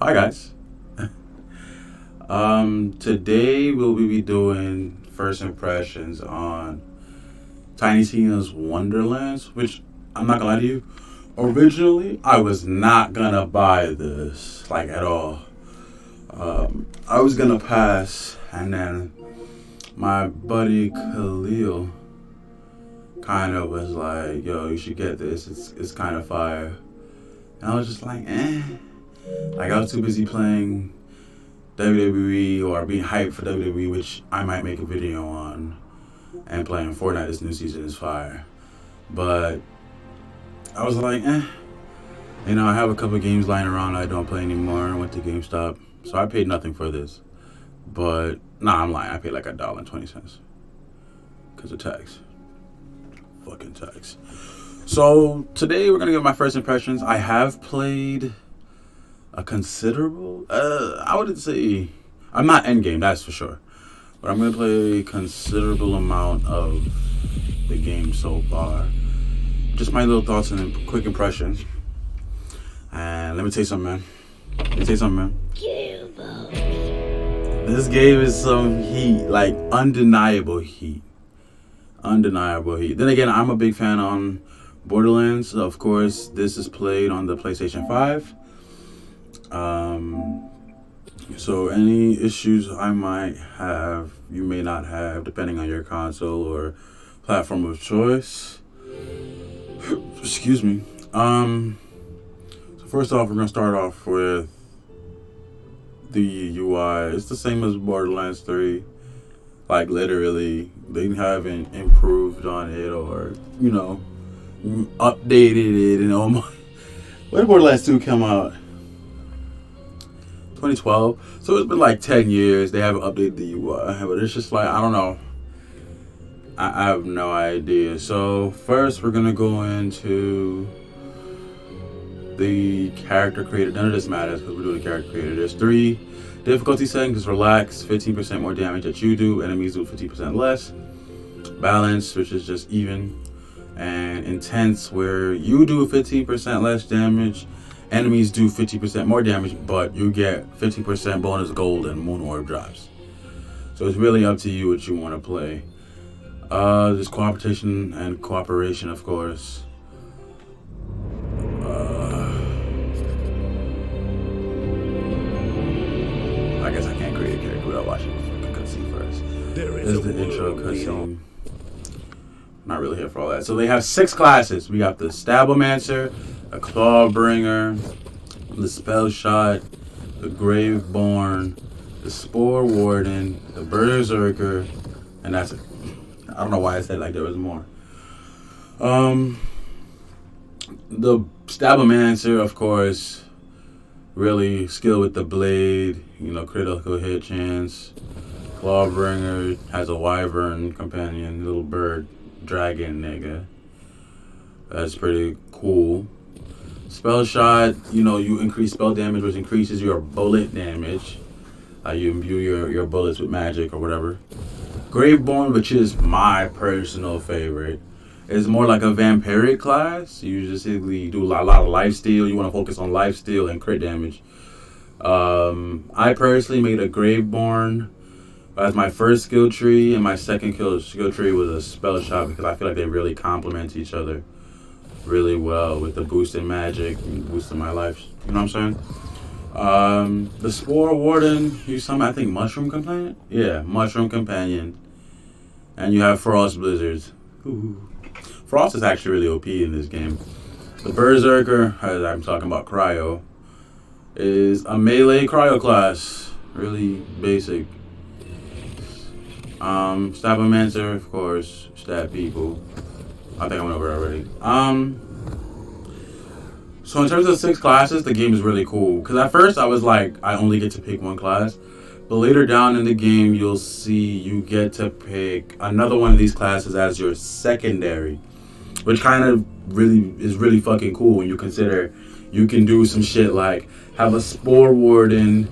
Hi guys. Today we'll be doing first impressions on Tiny Tina's Wonderlands, which I'm not gonna lie to you. Originally, I was not gonna buy this like at all. I was gonna pass, and then my buddy Khalil kind of was like, "Yo, you should get this. It's kind of fire." And I was just like, "Eh." Like I was too busy playing WWE or being hyped for WWE, which I might make a video on, and playing Fortnite this new season is fire. But I was like, eh. I have a couple of games lying around I don't play anymore. I went to GameStop, so I paid nothing for this. But nah, I'm lying. I paid like $1.20 because of tax. Fucking tax. So today we're gonna give my first impressions. I have played a considerable. I wouldn't say I'm not endgame, that's for sure. But I'm gonna play a considerable amount of the game so far. Just my little thoughts and quick impressions. And let me tell you something, man. This game is some heat, like undeniable heat. Then again, I'm a big fan on Borderlands. Of course, this is played on the PlayStation 5. So any issues I might have, you may not have, depending on your console or platform of choice. Excuse me. So first off, we're gonna start off with the UI. It's the same as Borderlands 3. Like literally, they haven't improved on it or updated it and almost. When did Borderlands 2 come out? 2012. So it's been like 10 years. They haven't updated the UI, but it's just like I don't know. I have no idea. So first, we're gonna go into the character creator. None of this matters because we're doing the character creator. There's 3 difficulty settings. Relax, 15% more damage that you do. Enemies do 15% less. Balance, which is just even, and intense, where you do 15% less damage. Enemies do 50% more damage, but you get 50% bonus gold and moon orb drops. So it's really up to you what you want to play. There's cooperation and cooperation, of course. I guess I can't create a character without watching the cutscene first. There's the intro cutscene. Not really here for all that. So they have 6 classes. We got the Stabbomancer, a Clawbringer, the Spell Shot, the Graveborn, the Spore Warden, the Berserker, and that's it. I don't know why I said like there was more. The Stabbomancer, of course, really skilled with the blade, critical hit chance. Clawbringer has a Wyvern companion, little bird, dragon nigga. That's pretty cool. Spell Shot, you increase spell damage, which increases your bullet damage. You imbue your bullets with magic or whatever. Graveborn, which is my personal favorite, is more like a vampiric class. You just basically do a lot of lifesteal. You want to focus on lifesteal and crit damage. I personally made a Graveborn as my first skill tree, and my second skill tree was a Spell Shot because I feel like they really complement each other really well with the boost in magic and boosting my life. You know what I'm saying? The Spore Warden, you summon, I think, Mushroom Companion? Yeah, Mushroom Companion. And you have Frost Blizzards. Ooh. Frost is actually really OP in this game. The Berserker, as I'm talking about Cryo, is a melee Cryo class. Really basic. Stabbomancer, of course, stab people. I think I went over it already. So in terms of the 6 classes, the game is really cool. Because at first I was like, I only get to pick 1 class. But later down in the game, you'll see you get to pick another one of these classes as your secondary. Which kind of really fucking cool when you consider you can do some shit like have a Spore Warden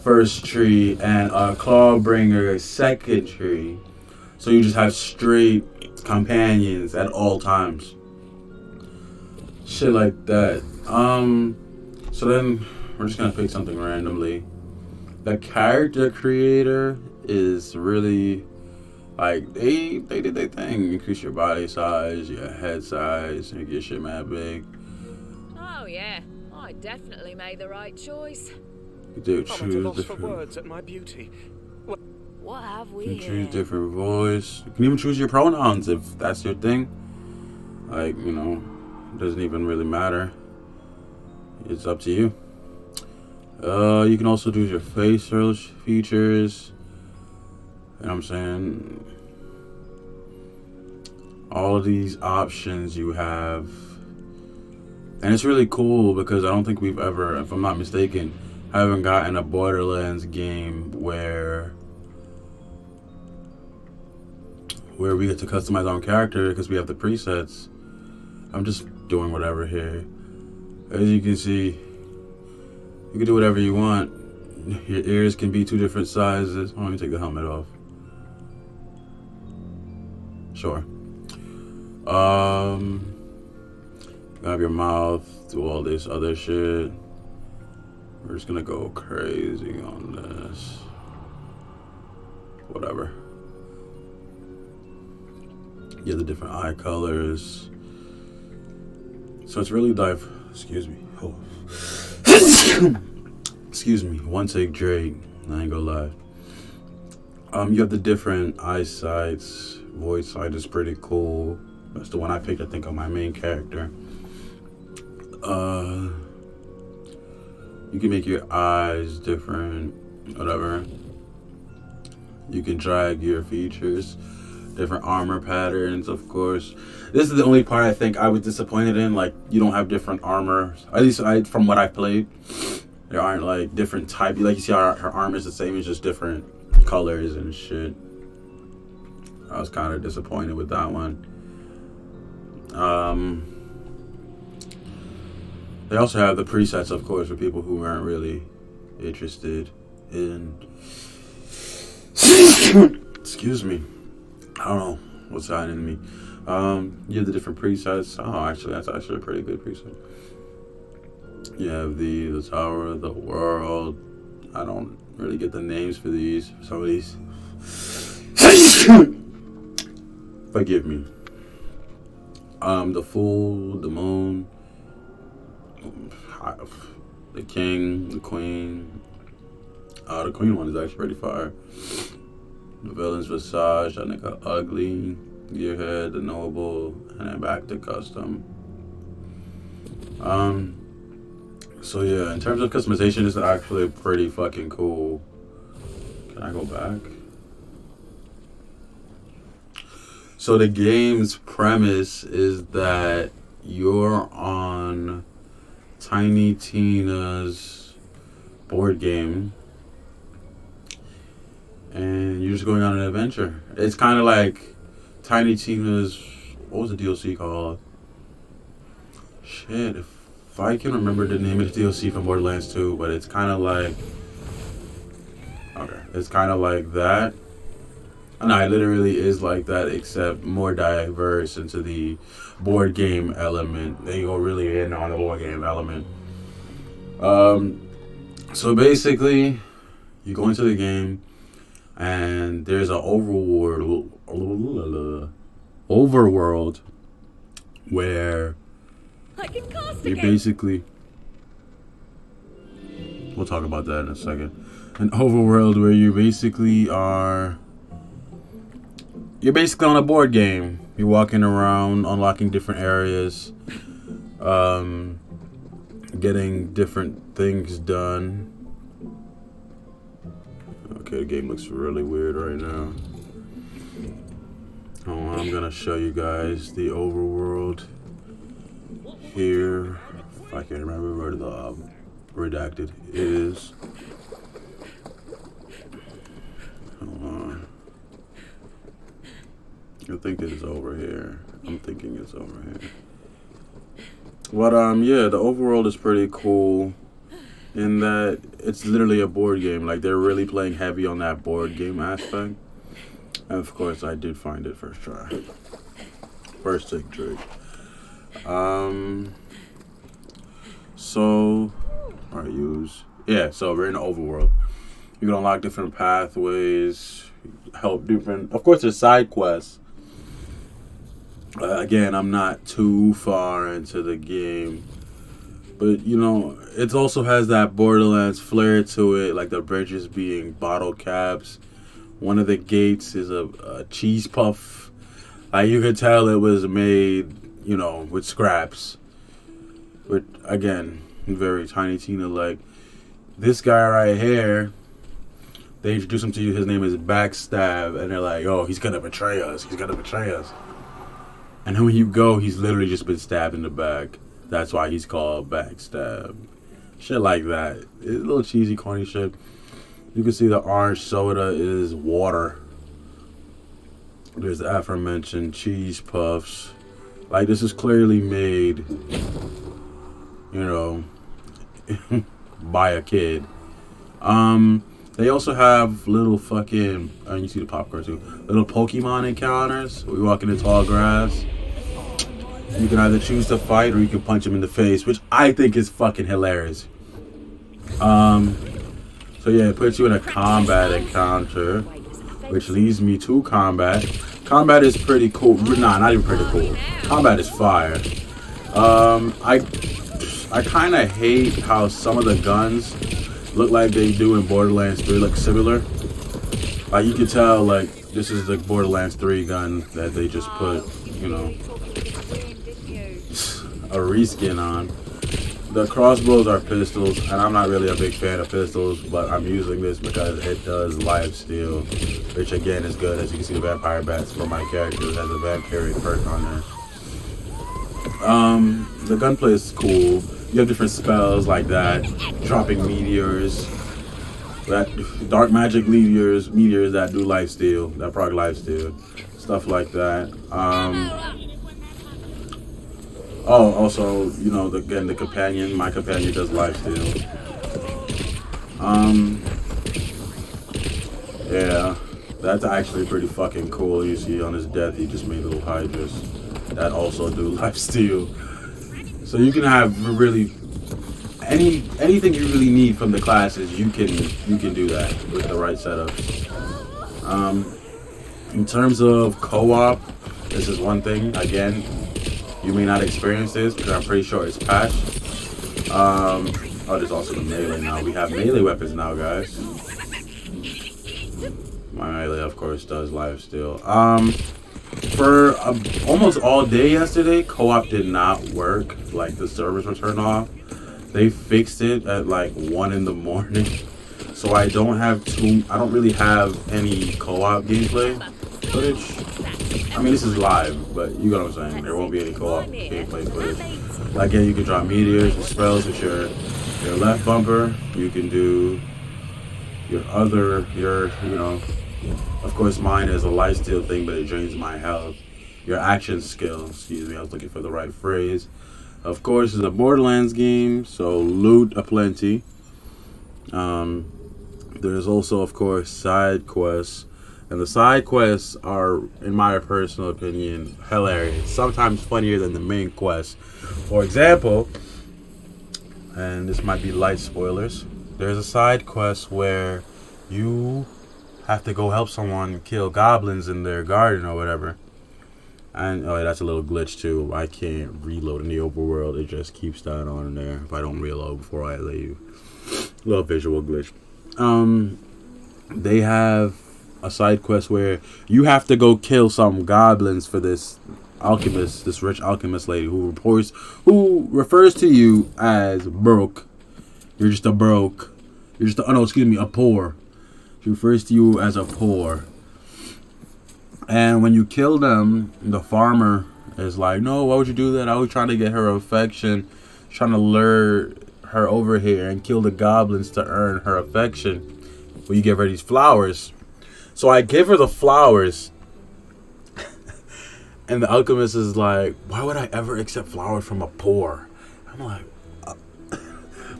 first tree and a Clawbringer second tree. So you just have straight companions at all times. Shit like that. So then we're just gonna pick something randomly. The character creator is really like they did their thing. Increase your body size, your head size, make your shit mad big. Oh yeah, I definitely made the right choice. You I'm at a loss for words at my beauty. What have we You can here? choose different voice. You can even choose your pronouns if that's your thing. Like, you know, it doesn't even really matter. It's up to you. You can also do your facial features. You know what I'm saying? All of these options you have. And it's really cool because I don't think we've ever, if I'm not mistaken, haven't gotten a Borderlands game where we get to customize our own character because we have the presets. I'm just doing whatever here. As you can see, you can do whatever you want. Your ears can be 2 different sizes. Let me take the helmet off. Sure. Have your mouth, do all this other shit. We're just gonna go crazy on this. Whatever. You have the different eye colors. So it's really excuse me. Oh. Excuse me. One take Drake. I ain't gonna lie. You have the different eyesights. Voice sight is pretty cool. That's the one I picked, I think, on my main character. You can make your eyes different, whatever. You can drag your features, different armor patterns, of course. This is the only part I think I was disappointed in. Like, you don't have different armor. At least from what I played, there aren't like different type. Like, you see, her armor is the same. It's just different colors and shit. I was kind of disappointed with that one. They also have the presets, of course, for people who aren't really interested in. Excuse me. I don't know what's happening to me. You have the different presets. Oh, actually, that's actually a pretty good preset. You have the Tower, the World. I don't really get the names for these. Some of these. Forgive me. The Fool, the Moon, the King, the Queen. The Queen one is actually pretty fire. The Villain's Visage, that nigga Ugly, Gearhead, the Noble, and then back to Custom. So yeah, in terms of customization, it's actually pretty fucking cool. Can I go back? So the game's premise is that you're on Tiny Tina's board game and you're just going on an adventure. It's kind of like Tiny Tina's, what was the DLC called? Shit, if I can remember the name of the DLC from Borderlands 2, but it's kind of like, okay, it's kind of like that. No, it literally is like that, except more diverse into the board game element. They go really in on the board game element. So basically, you go into the game, and there's an overworld where you basically. We'll talk about that in a second. An overworld where you basically are. You're basically on a board game. You're walking around, unlocking different areas, getting different things done. Okay, the game looks really weird right now. I'm gonna show you guys the overworld here. If I can remember where the redacted is. Hold on. I think it is over here. I'm thinking it's over here. But yeah, the overworld is pretty cool in that it's literally a board game. Like, they're really playing heavy on that board game aspect. And of course, I did find it first try. First take Drake. So I use Yeah, so we're in the overworld. You can unlock different pathways, help different. Of course, there's side quests. Again, I'm not too far into the game, but you know, it also has that Borderlands flair to it, like the bridges being bottle caps. One of the gates is a cheese puff. Like you could tell it was made, you know, with scraps. But again, very Tiny Tina like. This guy right here, they introduce him to you. His name is Backstab, and they're like, "Oh, he's gonna betray us. He's gonna betray us." And then when you go, he's literally just been stabbed in the back. That's why he's called Backstab. Shit like that. It's a little cheesy, corny shit. You can see the orange soda is water. There's the aforementioned cheese puffs. Like, this is clearly made, you know, by a kid. They also have little fucking, you see the popcorn too, little Pokemon encounters. We walk into tall grass. You can either choose to fight or you can punch him in the face, which I think is fucking hilarious. So yeah, it puts you in a combat encounter, which leads me to combat. Combat is pretty cool. Nah, not even pretty cool. Combat is fire. I kind of hate how some of the guns look like they do in Borderlands 3, look similar. Like you can tell, like this is the Borderlands 3 gun that they just put, you know, a reskin on. The crossbows are pistols, and I'm not really a big fan of pistols, but I'm using this because it does lifesteal, which again is good. As you can see, the vampire bats for my character has a vampiric perk on there. The gunplay is cool. You have different spells like that, dropping meteors, that dark magic meteors that do lifesteal, that proc lifesteal, stuff like that. Oh, also, you know, again, the companion, my companion does lifesteal. Yeah, that's actually pretty fucking cool. You see on his death, he just made little hydras that also do lifesteal. So you can have really anything you really need from the classes. You can do that with the right setup. In terms of co-op, this is one thing. Again, you may not experience this because I'm pretty sure it's patched. Oh, there's also the melee now. We have melee weapons now, guys. My melee, of course, does lifesteal. For almost all day yesterday, co-op did not work. Like, the servers were turned off. They fixed it at like 1 in the morning. So I don't really have any co-op gameplay footage. I mean, this is live, but you know what I'm saying. There won't be any co-op gameplay footage. Again, you can drop meteors and spells with your left bumper. You can do your you know, of course mine is a lifesteal thing, but it drains my health. Your action skill, excuse me, I was looking for the right phrase. Of course, it's a Borderlands game, so loot aplenty. There's also, of course, side quests. And the side quests are, in my personal opinion, hilarious. Sometimes funnier than the main quest. For example, and this might be light spoilers, there's a side quest where you have to go help someone kill goblins in their garden or whatever. And oh, that's a little glitch too. I can't reload in the overworld. It just keeps that on there if I don't reload before I leave. Little visual glitch. They have a side quest where you have to go kill some goblins for this alchemist, this rich alchemist lady who refers to you as broke. You're just a broke. A poor. She refers to you as a poor. And when you kill them, the farmer is like, no, why would you do that? I was trying to get her affection, trying to lure her over here and kill the goblins to earn her affection. Well, you give her these flowers. So I give her the flowers. And the alchemist is like, why would I ever accept flowers from a poor? I'm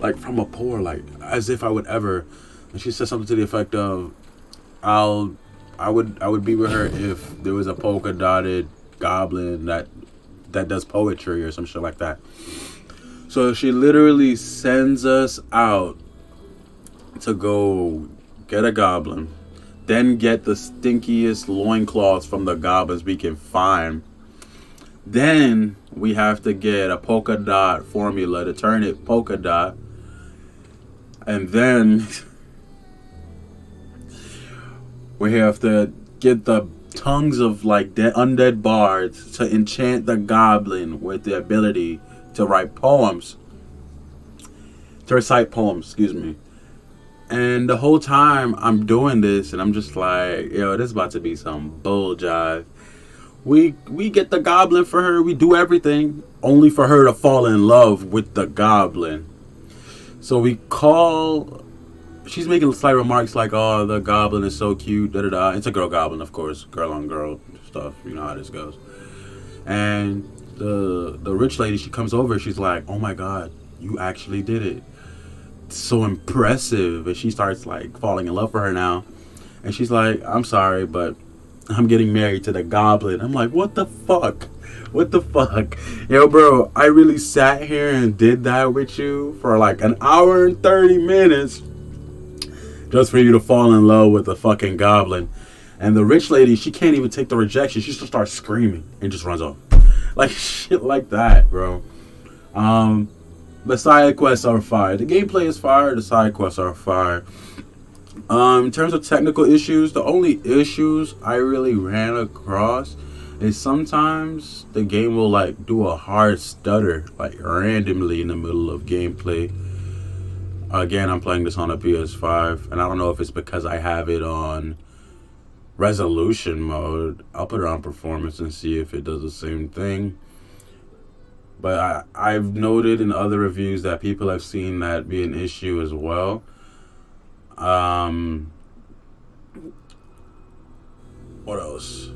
like, from a poor, like, as if I would ever. And she said something to the effect of, I would be with her if there was a polka dotted goblin that does poetry or some shit like that. So she literally sends us out to go get a goblin, then get the stinkiest loincloths from the goblins we can find. Then we have to get a polka dot formula to turn it polka dot. And then we have to get the tongues of like undead bards to enchant the goblin with the ability to write poems. To recite poems, excuse me. And the whole time I'm doing this, and I'm just like, yo, this is about to be some bull jive. We get the goblin for her. We do everything only for her to fall in love with the goblin. So we call. She's making slight remarks like, "Oh, the goblin is so cute." Da da da. It's a girl goblin, of course, girl on girl stuff. You know how this goes. And the rich lady, she comes over. She's like, "Oh my God, you actually did it. It's so impressive." And she starts like falling in love for her now. And she's like, "I'm sorry, but I'm getting married to the goblin." I'm like, what the fuck? What the fuck? Yo, bro, I really sat here and did that with you for like an hour and 30 minutes just for you to fall in love with the fucking goblin. And the rich lady, she can't even take the rejection. She just starts screaming and just runs off. Like shit like that, bro. The side quests are fire. The gameplay is fire. The side quests are fire. In terms of technical issues, the only issues I really ran across is sometimes the game will like do a hard stutter like randomly in the middle of gameplay. Again, I'm playing this on a PS5, and I don't know if it's because I have it on resolution mode. I'll put it on performance and see if it does the same thing. But I've noted in other reviews that people have seen that be an issue as well. What else?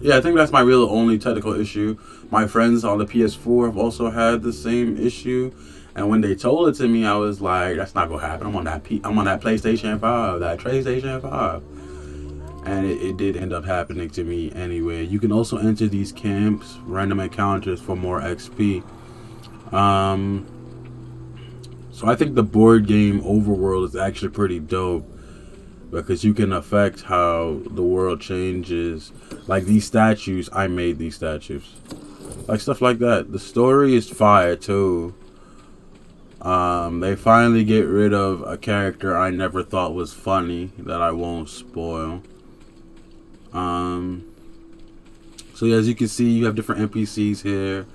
Yeah, I think that's my real only technical issue. My friends on the PS4 have also had the same issue, and when they told it to me, I was like, "That's not gonna happen. I'm on that PlayStation 5, that PlayStation 5." And it did end up happening to me anyway. You can also enter these camps, random encounters for more XP. So I think the board game Overworld is actually pretty dope because you can affect how the world changes. Like these statues, I made these statues. Like stuff like that. The story is fire too. They finally get rid of a character I never thought was funny that I won't spoil. So yeah, as you can see, you have different NPCs here.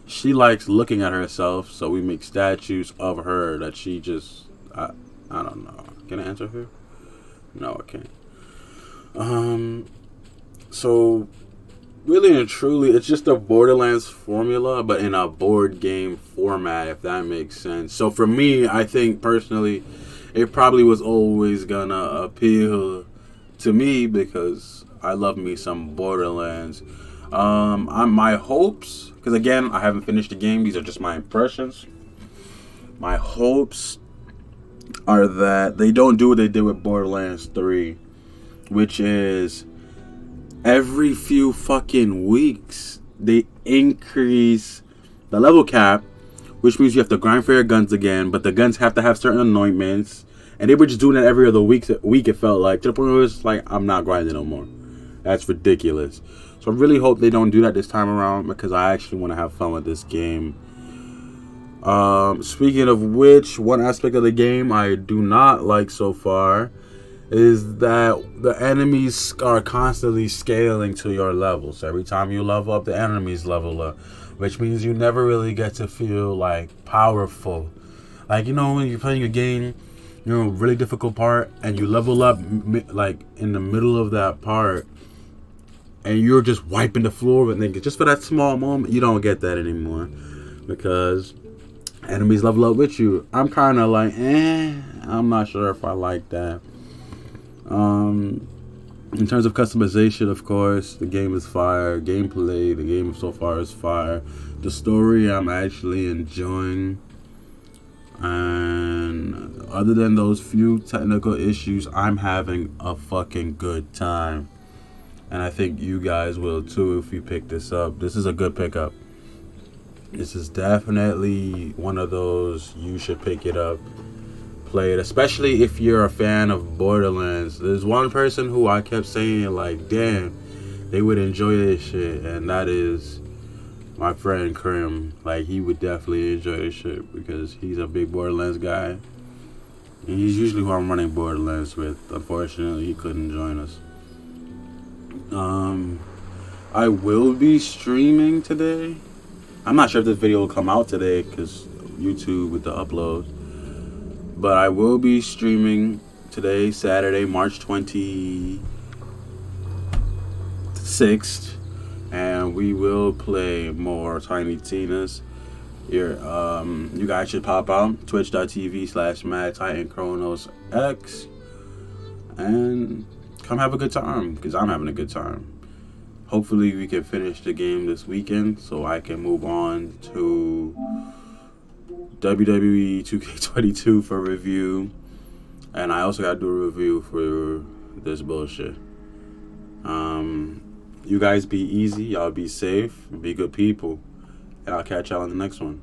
She likes looking at herself, so we make statues of her that she just, I don't know. Can I answer her? No, I can't. So really and truly, it's just a Borderlands formula, but in a board game format, if that makes sense. So for me, I think personally, it probably was always gonna appeal to me because I love me some Borderlands. My hopes, because again, I haven't finished the game. These are just my impressions. My hopes are that they don't do what they did with Borderlands 3, which is every few fucking weeks they increase the level cap, which means you have to grind for your guns again, but the guns have to have certain anointments, and they were just doing it every other week. It felt like, to the point where it was like, I'm not grinding no more. That's ridiculous. So I really hope they don't do that this time around because I actually want to have fun with this game. Speaking of which, one aspect of the game I do not like so far is that the enemies are constantly scaling to your level. So every time you level up, the enemies level up, which means you never really get to feel like powerful. Like, you know, when you're playing a game, you know, really difficult part, and you level up like in the middle of that part, and you're just wiping the floor with niggas just for that small moment. You don't get that anymore because enemies level up with you. I'm kind of like, I'm not sure if I like that. In terms of customization, of course, the game is fire. Gameplay, the game so far is fire. The story, I'm actually enjoying. And other than those few technical issues, I'm having a fucking good time. And I think you guys will too if you pick this up. This is a good pickup. This is definitely one of those you should pick it up play it, especially if you're a fan of Borderlands. There's one person who I kept saying, like, damn, they would enjoy this shit, and that is my friend Krim. Like, he would definitely enjoy this shit because he's a big Borderlands guy. And he's usually who I'm running Borderlands with. Unfortunately, he couldn't join us. I will be streaming today. I'm not sure if this video will come out today because YouTube with the upload. But I will be streaming today, Saturday, March 26th. And we will play more Tiny Tina's. Here, you guys should pop out twitch.tv/MadTitanChronosX and come have a good time because I'm having a good time. Hopefully we can finish the game this weekend so I can move on to WWE 2K22 for review, and I also gotta do a review for this bullshit. You guys be easy, y'all be safe, be good people, and I'll catch y'all in the next one.